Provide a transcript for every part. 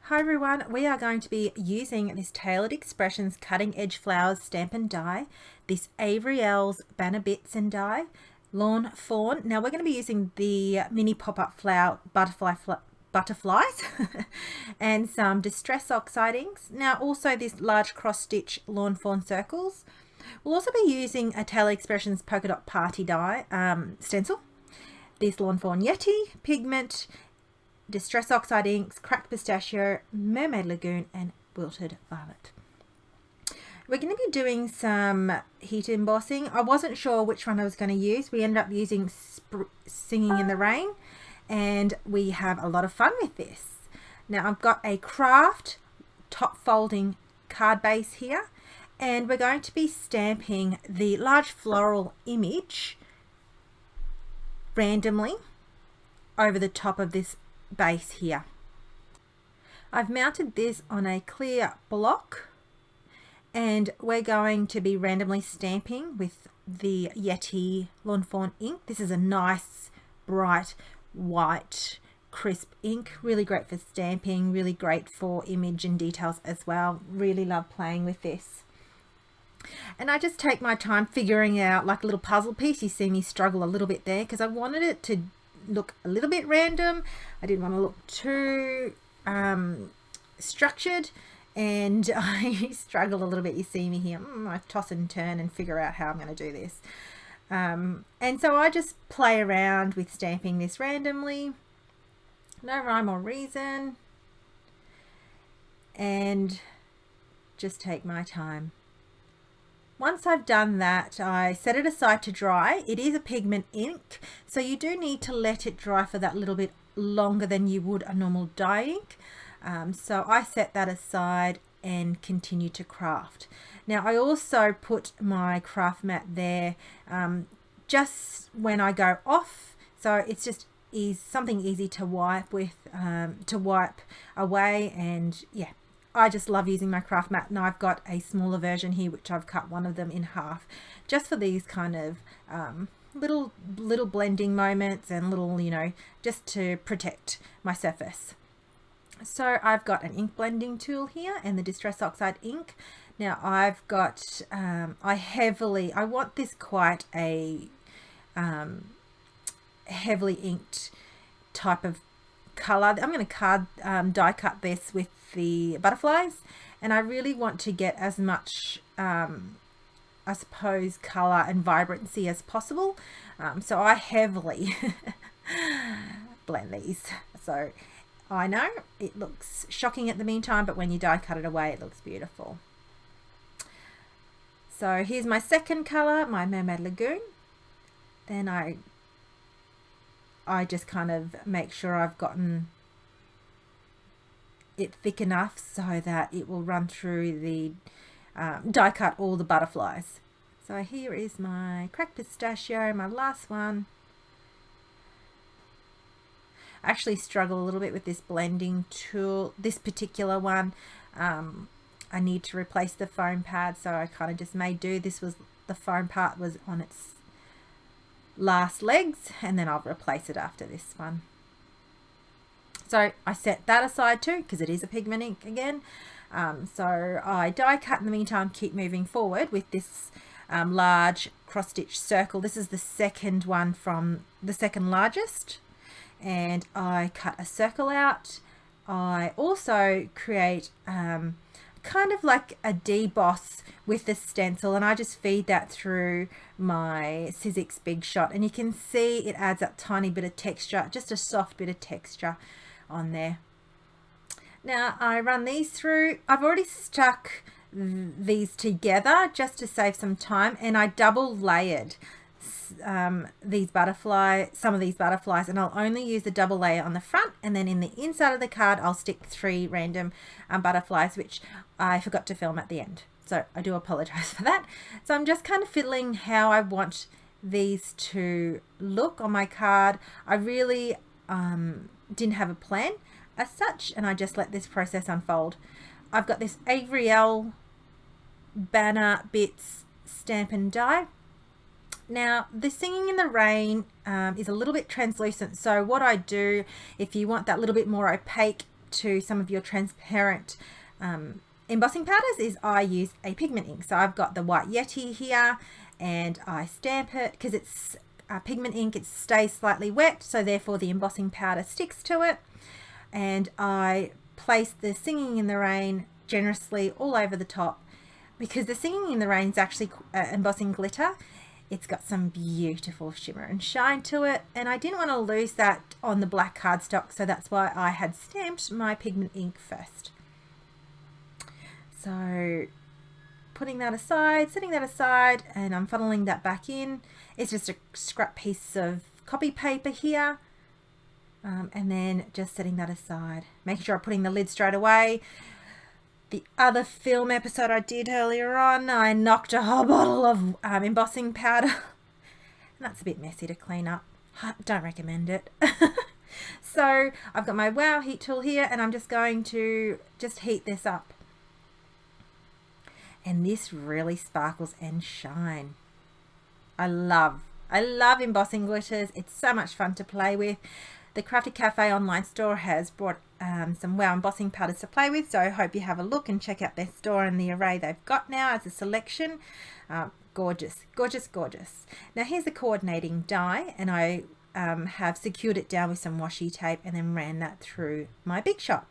Hi everyone, we are going to be using this Tailored Expressions Cutting Edge Flowers stamp and die, this Avery Elle's Banner Bits and die, Lawn Fawn. Now we're going to be using the mini pop-up flower butterflies and some distress oxide inks. Now also this large cross stitch Lawn Fawn circles. We'll also be using a Tailored Expressions polka dot party die stencil, this Lawn Fawn YETI, pigment, distress oxide inks, cracked pistachio, Mermaid Lagoon and Wilted violet. We're going to be doing some heat embossing. I wasn't sure which one I was going to use. We ended up using Singing in the Rain and we have a lot of fun with this. Now I've got a craft top folding card base here and we're going to be stamping the large floral image randomly over the top of this base here. I've mounted this on a clear block and we're going to be randomly stamping with the YETI Lawn Fawn ink. This is a nice bright white crisp ink, really great for stamping, really great for image and details as well. Really love playing with this. And I just take my time figuring out like a little puzzle piece. You see me struggle a little bit there because I wanted it to look a little bit random. I didn't want to look too structured and I struggle a little bit. You see me here. I toss and turn and figure out how I'm going to do this. And so I just play around with stamping this randomly. No rhyme or reason. And just take my time. Once I've done that, I set it aside to dry. It is a pigment ink, so you do need to let it dry for that little bit longer than you would a normal dye ink. So I set that aside and continue to craft. Now I also put my craft mat there just when I go off, so it's just something easy to wipe with, to wipe away. And yeah, I just love using my craft mat, and I've got a smaller version here which I've cut one of them in half just for these kind of little blending moments and little, you know, just to protect my surface. So I've got an ink blending tool here and the distress oxide ink. Now I've got I want this quite a heavily inked type of color. I'm going to die cut this with the butterflies, and I really want to get as much I suppose color and vibrancy as possible, so I heavily blend these. So I know it looks shocking at the meantime, but when you die cut it away it looks beautiful. So here's my second color, my Mermaid Lagoon. Then I just kind of make sure I've gotten it thick enough so that it will run through the die cut all the butterflies. So here is my cracked pistachio, my last one. I actually struggle a little bit with this blending tool, this particular one. I need to replace the foam pad, so I kind of just made do. This was the foam part was on its last legs, and then I'll replace it after this one. So I set that aside too because it is a pigment ink again. So I die cut in the meantime, keep moving forward with this large cross stitch circle. This is the second one from the second largest, and I cut a circle out. I also create kind of like a deboss with the stencil, and I just feed that through my Sizzix Big Shot, and you can see it adds that tiny bit of texture, just a soft bit of texture on there. Now I run these through. I've already stuck these together just to save some time, and I double layered some of these butterflies, and I'll only use the double layer on the front, and then in the inside of the card I'll stick 3 random butterflies, which I forgot to film at the end, so I do apologize for that. So I'm just kind of fiddling how I want these to look on my card. I really didn't have a plan as such, and I just let this process unfold. I've got this Avery Elle Banner Bits stamp and die. Now the Singing in the Rain is a little bit translucent, so what I do, if you want that little bit more opaque to some of your transparent embossing powders is I use a pigment ink. So I've got the white YETI here, and I stamp it because it's pigment ink. It stays slightly wet, so therefore the embossing powder sticks to it. And I place the Singing in the Rain generously all over the top, because the Singing in the Rain is actually embossing glitter. It's got some beautiful shimmer and shine to it, and I didn't want to lose that on the black cardstock, so that's why I had stamped my pigment ink first. So putting that aside, setting that aside, and I'm funneling that back in. It's just a scrap piece of copy paper here, and then just setting that aside, making sure I'm putting the lid straight away. The other film episode I did earlier on, I knocked a whole bottle of embossing powder. And that's a bit messy to clean up. Don't recommend it. So I've got my WOW heat tool here, and I'm just going to just heat this up. And this really sparkles and shine. I love embossing glitters. It's so much fun to play with. The Craftie Cafe online store has brought some WOW embossing powders to play with, so I hope you have a look and check out their store and the array they've got now as a selection. Gorgeous, gorgeous, gorgeous. Now here's the coordinating die, and I have secured it down with some washi tape and then ran that through my Big Shot.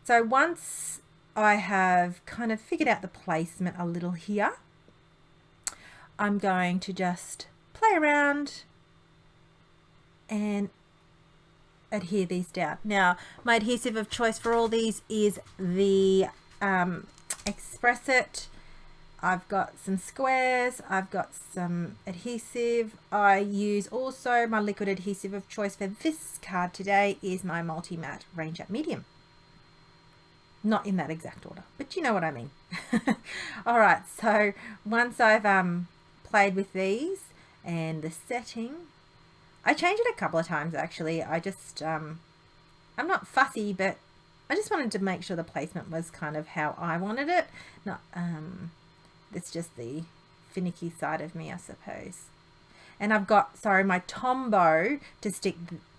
So once I have kind of figured out the placement a little here, I'm going to just play around and adhere these down. Now my adhesive of choice for all these is the Express It. I've got some squares, I've got some adhesive. I use also my liquid adhesive of choice for this card today is my Multi Matte Range Up Medium. Not in that exact order, but you know what I mean. All right, so once I've played with these and the setting, I changed it a couple of times actually. I just, I'm not fussy, but I just wanted to make sure the placement was kind of how I wanted it. Not, it's just the finicky side of me, I suppose. And I've got, sorry, my Tombow to stick,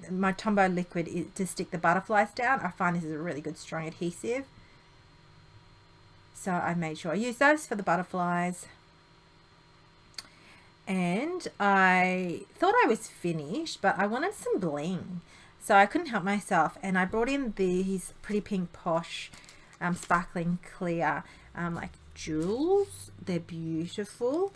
my Tombow liquid is to stick the butterflies down. I find this is a really good strong adhesive. So I made sure I use those for the butterflies. And I thought I was finished, but I wanted some bling, so I couldn't help myself, and I brought in these Pretty Pink Posh sparkling clear like jewels. They're beautiful.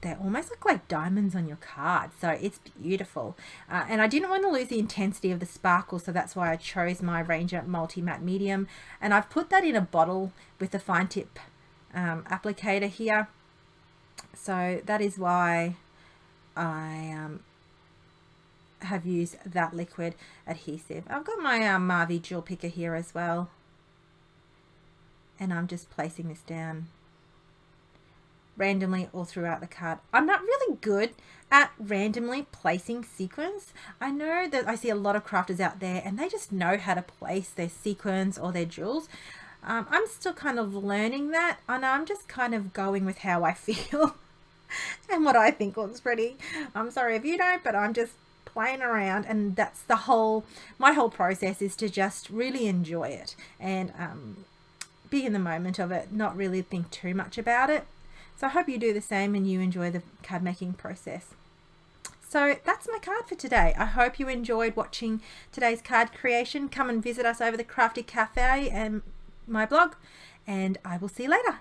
They almost look like diamonds on your card, so it's beautiful. And I didn't want to lose the intensity of the sparkle, so that's why I chose my Ranger Multi Matte Medium, and I've put that in a bottle with the fine tip applicator here. So that is why I have used that liquid adhesive. I've got my Marvy jewel picker here as well, and I'm just placing this down randomly all throughout the card. I'm not really good at randomly placing sequins. I know that I see a lot of crafters out there and they just know how to place their sequins or their jewels. I'm still kind of learning that, and I'm just kind of going with how I feel and what I think looks pretty. I'm sorry if you don't, but I'm just playing around, and that's the whole, my whole process is to just really enjoy it and be in the moment of it, not really think too much about it. So I hope you do the same and you enjoy the card making process. So that's my card for today. I hope you enjoyed watching today's card creation. Come and visit us over the Craftie Cafe and my blog, and I will see you later.